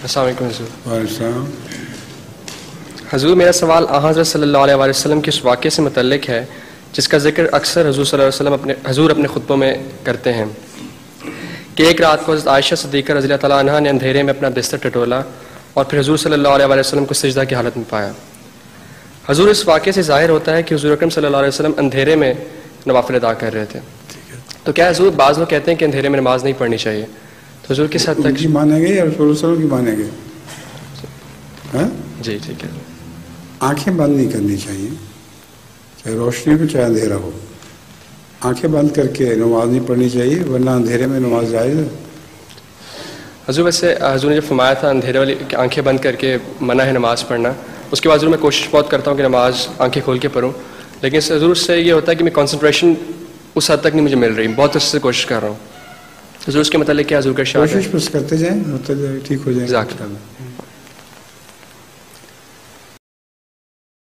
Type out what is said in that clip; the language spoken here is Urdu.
السلام علیکم حضور. وعلیکم السلام. حضور میرا سوال حضرت صلی اللہ علیہ وسلم کے اس واقعے سے متعلق ہے جس کا ذکر اکثر حضور صلی اللہ علیہ وسلم اپنے خطبوں میں کرتے ہیں کہ ایک رات کو حضرت عائشہ صدیقہ رضی اللہ تعالیٰ عنہ نے اندھیرے میں اپنا بستر ٹٹولا اور پھر حضور صلی اللہ علیہ وسلم کو سجدہ کی حالت میں پایا. حضور اس واقعے سے ظاہر ہوتا ہے کہ حضور اکرم صلی اللہ علیہ وسلم اندھیرے میں نوافل ادا کر رہے تھے. تو کیا حضور بعض لوگ کہتے ہیں کہ اندھیرے میں نماز نہیں پڑھنی چاہیے، تو حضور کس حد تک مانیں گے یا رسول اللہ صلی اللہ علیہ وسلم کی مانیں گے؟ ہاں جی ٹھیک ہے. آنکھیں بند نہیں کرنی چاہیے، چاہے روشنی ہو چاہے اندھیرا ہو. آنکھیں بند کر کے نماز نہیں پڑھنی چاہیے، ورنہ اندھیرے میں نماز جائز ہے. حضور ویسے حضور نے جو فرمایا تھا اندھیرے والی آنکھیں بند کر کے منع ہے نماز پڑھنا، اس کے بعد ضرور میں کوشش بہت کرتا ہوں کہ نماز آنکھیں کھول کے پڑھوں، لیکن حضور سے یہ ہوتا ہے کہ میں کنسنٹریشن اس حد تک نہیں مجھے مل رہی، بہت عرصے سے کوشش کر رہا ہوں. حضور اس کے متعلق کیا حضور کا ارشاد ہے؟ کوشش بس کرتے جائیں، ٹھیک ہو جائے. جزاک اللہ.